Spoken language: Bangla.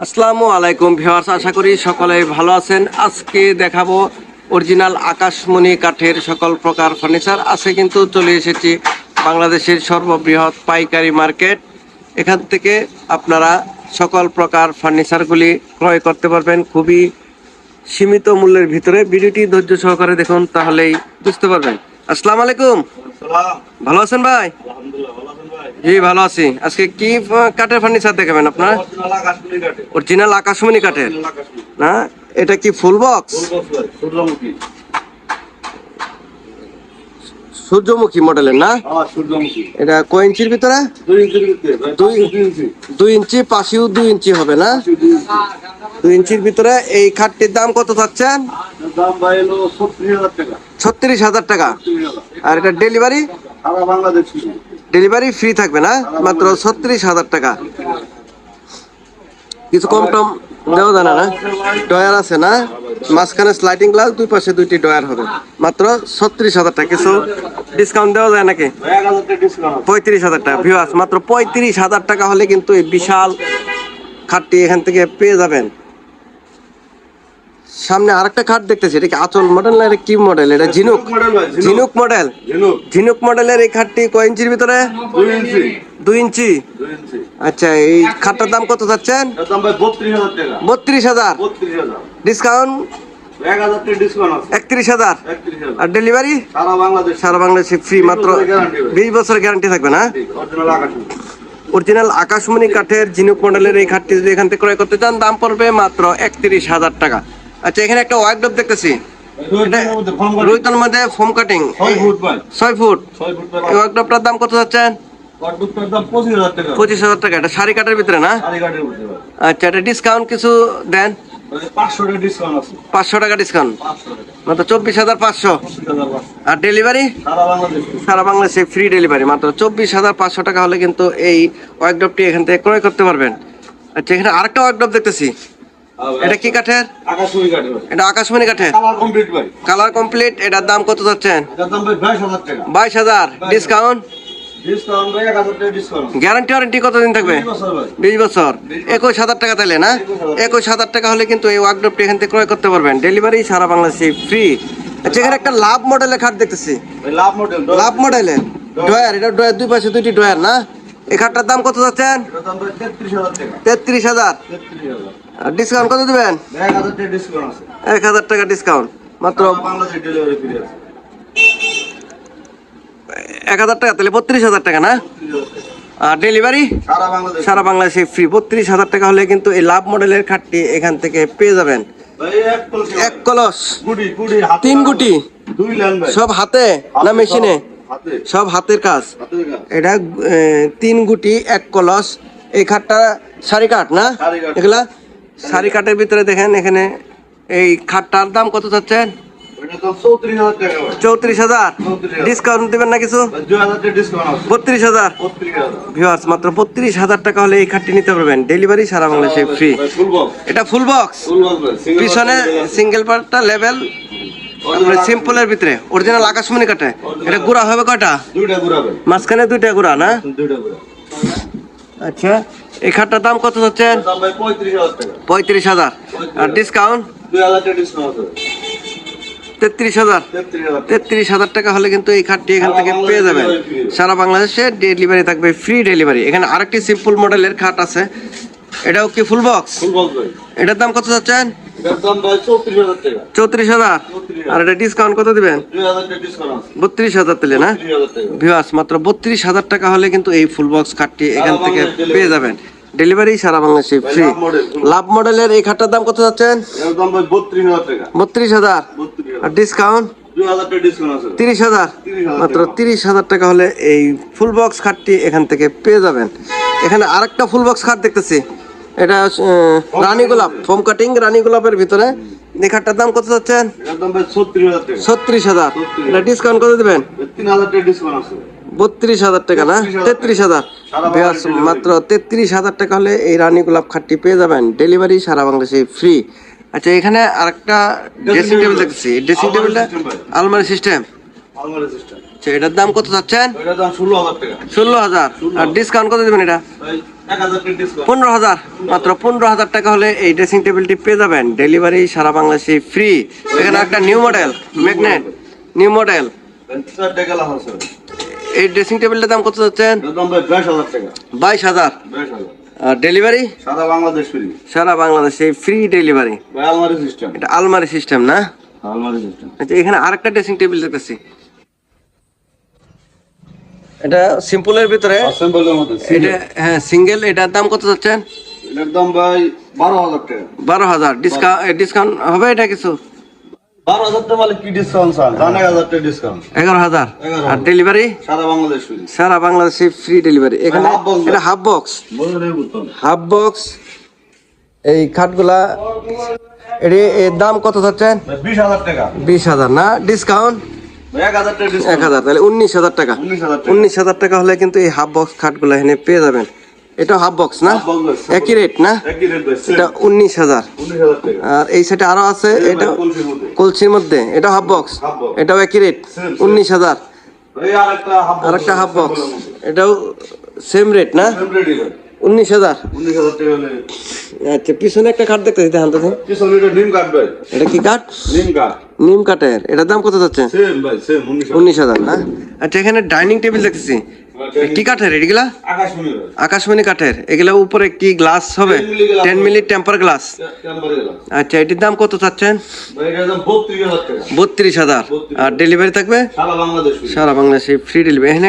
আসসালামু আলাইকুম ভিউয়ার্স, আশা করি সকলেই ভালো আছেন। আজকে দেখাবো অরিজিনাল আকাশমণি কাঠের সকল প্রকার ফার্নিচার আছে। কিন্তু চলে এসেছি বাংলাদেশের সর্ববৃহৎ পাইকারি মার্কেট। এখান থেকে আপনারা সকল প্রকার ফার্নিচারগুলি ক্রয় করতে পারবেন খুবই সীমিত মূল্যের ভিতরে। ভিডিওটি ধৈর্য সহকারে দেখুন, তাহলেই বুঝতে পারবেন। আসসালামু আলাইকুম, ভালো আছেন ভাই? জি ভালো আছি। আজকে কি কাঠের ফার্নিচার দেখাবেন আপনার? অরিজিনাল আকাশমণি কাঠের না? এটা কি ফুল বক্স? সূর্যমুখী মডেলের না? এটা কয় ইঞ্চির ভিতরে? 2 ইঞ্চি, পাশেও 2 ইঞ্চি হবে না? 2 ইঞ্চির ভিতরে এই খাটটির দাম কত চাচ্ছেন? 36,000 টাকা। আর এটা ডেলিভারি? ডেলিভারি ফ্রি থাকবে না? মাত্র 36,000 টাকা। কিছু কম টম দেওয়া যায় না? ডয়ার আছে না? মাঝখানে স্লাইডিং গ্লাস, দুই পাশে 2টি ডয়ার হবে। মাত্র 36,000 টাকা। কিছু ডিসকাউন্ট দেওয়া যায় নাকি? 35,000 টাকা। ভিউয়ার্স, মাত্র 35,000 টাকা হলে কিন্তু এই বিশাল খাটটি এখান থেকে পেয়ে যাবেন। সামনে আরেকটা খাট দেখতেছি, এটা কি আঁচল মডেল না এটা কি মডেল? এটা ঝিনুক মডেল। ঝিনুক মডেলের এই খাটটি কয় ইঞ্চির ভিতরে? 2 ইঞ্চি। আচ্ছা, এই খাটটার দাম কত যাচ্ছেন? 32,000। ডিসকাউন্ট 31,000। আর ডেলিভারি সারা বাংলাদেশে ফ্রি। মাত্র 20 বছর গ্যারান্টি থাকবে না? অরিজিনাল আকাশমণি কাঠের ঝিনুক মডেলের এই খাটটি যদি এখান থেকে ক্রয় করতে চান, দাম পড়বে মাত্র 31,000 টাকা। আচ্ছা, এখানে একটা ওয়ার্কড্রপ দেখতেছি, রুইতল মধ্যে ফোম কাটিং 6 ফুট। এই ওয়ার্কড্রপটার দাম কত যাচ্ছেন? 25,000 টাকা। এটা শাড়ি কাঠের ভিতরে না? আচ্ছা, এটা ডিসকাউন্ট কিছু দেন? 500 টাকা ডিসকাউন্ট। মাত্র 24,500। আর ডেলিভারি সারা বাংলাদেশে ফ্রি ডেলিভারি। মাত্র 24,500 টাকা হলে কিন্তু এই ওয়ার্কড্রপটি এখান থেকে ক্রয় করতে পারবেন। আচ্ছা, এখানে আরেকটা ওয়ার্কড্রপ দেখতেছি, এটা কি কাঠের? এটা আকাশমণি কাঠের, কালার কমপ্লিট। এটার দাম কত যাচ্ছেন? 22,000। ডিসকাউন্ট গ্যারান্টি ওয়ারেন্টি কতদিন থাকবে? 20 বছর। 21,000 টাকা তাইলে না? 21,000 টাকা হলে কিন্তু এই ওয়ার্কড্রপটি এখান থেকে ক্রয় করতে পারবেন। ডেলিভারি সারা বাংলাদেশে ফ্রি। আচ্ছা, এখানে একটা লাভ মডেলের খাট দেখতেছি, লাভ মডেলের ডয়ার। এটা ডয়ার, দুই পাশে 2টি ডয়ার না? এই খাটটার দাম কত যাচ্ছেন? 33,000। ডিসকাউন্ট কত দিবেন? 1,000 টাকা ডিসকাউন্ট। মাত্র 1,000 টাকা, তাহলে 32,000 টাকা না? আর ডেলিভারি সারা বাংলাদেশে ফ্রি। 32,000 টাকা হলে কিন্তু এই লাভ মডেলের খাটটি এখান থেকে পেয়ে যাবেন। 1 কলস 3 গুটি, সব হাতে না মেশিনে? সব হাতের কাজ। এটা 3 গুটি 1 কলস। এই খাটটা শাড়ি কাঠ না? এগুলা শাড়ি কাঠের ভিতরে দেখেন। এখানে এই খাটটার দাম কত চাচ্ছেন? 34,000। ডিসকাউন্ট দিবেন না কিছু? 32,000। ভিউয়ার্স, মাত্র 32,000 টাকা হলে এই খাটটি নিতে পারবেন। ডেলিভারি সারা বাংলাদেশে ফ্রি। এটা ফুল বক্স, পিছনে সিঙ্গেল পার্টটা লেভেল, সিম্পলের ভিতরে অরিজিনাল আকাশমণি কাঠে। এটা গুড়া হবে কয়টা? মাঝখানে 2টা গুড়া না? আচ্ছা, এই খাটটার দাম কত হচ্ছেন? 35,000। আর ডিসকাউন্ট 33,000। 33,000 টাকা হলে কিন্তু এই খাটটি এখান থেকে পেয়ে যাবেন। সারা বাংলাদেশে ডেলিভারি থাকবে, ফ্রি ডেলিভারি। এখানে আরেকটি সিম্পল মডেলের খাট আছে, এটাও কি ফুল বক্স? এটার দাম কত যাচ্ছেন? 34,000। আর এটা ডিসকাউন্ট কত দিবেন? 32,000 দিলে না? ভিউয়ার্স, মাত্র 32,000 টাকা হলে কিন্তু এই ফুল বক্স খাটটি এখান থেকে পেয়ে যাবেন। ডেলিভারি সারা বাংলাদেশে ফ্রি। লাভ মডেলের এই খাটটার দাম কত যাচ্ছেন? 32,000। আর ডিসকাউন্ট 30,000। মাত্র 30,000 টাকা হলে এই ফুল বক্স খাটটি এখান থেকে পেয়ে যাবেন। এখানে আরেকটা ফুল বক্স খাট দেখতেছি, এটা রানী গোলাপ ফোম কাটিং, রানী গোলাপের ভিতরে। এই খাটটার দাম কত যাচ্ছেন? 36,000। এটা ডিসকাউন্ট কত দিবেন? 32,000 টাকা না? 33,000। মাত্র 33,000 টাকা হলে এই রানী গোলাপ খাটটি পেয়ে যাবেন। ডেলিভারি সারা বাংলাদেশে ফ্রি। আচ্ছা, এখানে আরেকটা ড্রেসিং টেবিল দেখছি। ড্রেসিং টেবিলটা আলমারি সিস্টেম। আচ্ছা, এটার দাম কত চাচ্ছেন? এটার দাম 16,000 টাকা। 16,000। আর ডিসকাউন্ট কত দেবেন এটা? ভাই 1,000 টাকা ডিসকাউন্ট। 15,000। মাত্র 15,000 টাকা হলে এই ড্রেসিং টেবিলটি পেয়ে যাবেন। ডেলিভারি সারা বাংলাদেশে ফ্রি। এখানে একটা new model magnet, new model. 4 টাকা লাভ আছে। এই ড্রেসিং টেবিলটার দাম কত চাচ্ছেন? এটার দাম ভাই 22,000 টাকা। 22,000। 22,000। আর ডেলিভারি সারা বাংলাদেশ ফ্রি। সারা বাংলাদেশে ফ্রি ডেলিভারি। ভাই আলমারি সিস্টেম। এটা আলমারি সিস্টেম না? আলমারি সিস্টেম। আচ্ছা, এখানে আরেকটা ড্রেসিং টেবিল দেখতেছি। এটা সিম্পলের ভিতরে, অ্যাসেম্বলের মধ্যে এটা হ্যাঁ সিঙ্গেল। এটার দাম কত চাচ্ছেন? এটার দাম ভাই 12,000 টাকা। 12,000। ডিসকাউন্ট হবে এটা কিছু? 12,000 টাকা মানে কি ডিসকাউন্ট স্যার? 1,000 টাকা ডিসকাউন্ট। 11,000। 11,000 আর ডেলিভারি সারা বাংলাদেশ ফ্রি। সারা বাংলাদেশে ফ্রি ডেলিভারি। এখানে half box এটা হাফ বক্স, বলে দেব তো। Half box. এই খাটগুলা এর দাম কত চাচ্ছেন? ভাই 20,000 টাকা। 20,000 না? ডিসকাউন্ট ভাই 1,000 টাকা ডিসকাউন্ট। 1,000, তাহলে 19,000 টাকা। 19,000 টাকা। 19,000 টাকা হলে কিন্তু এই হাফ বক্স খাটগুলো এখানে পেয়ে যাবেন। এটা হাফ বক্স না? Half box ভাই, একই রেট না? একই রেট ভাই। এটা 19,000। 19,000 টাকা। আর এই সাইডে আরো আছে, এটা কলসির মধ্যে। কলসির মধ্যে। এটা হাফ বক্স, Half box। এটাও একই রেট Same, 19,000। ভাই আরেকটা হাফ বক্স। আরেকটা হাফ বক্স, এটাও সেম রেট না? রেডি ভাই। 19,000। 19,000 টাকা হলে আচ্ছা, পিছনে একটা খাট দেখতেছি, দেখান তো। পিছনে এটা নিম কাট ভাই। এটা কি কাঠ? নিম কাট। নিম কাঠের। এটার দাম কত যাচ্ছে? সেম ভাই সেম 19,000। 19,000 না? আচ্ছা, এখানে ডাইনিং টেবিল দেখতেছি। কি কাঠের এগুলা? আকাশমণি ভাই। আকাশমণি কাঠের। এগুলা উপরে কি গ্লাস হবে? 10 মিলি glass 10 মিলি টেম্পার গ্লাস। টেম্পারে গেলাম। আচ্ছা, এটির দাম কত চাচ্ছেন? ভাই এটার দাম 32,000 টাকা। 32,000। আর ডেলিভারি থাকবে সারা বাংলাদেশ ফ্রি। সারা বাংলাদেশে ফ্রি ডেলিভারি। এখানে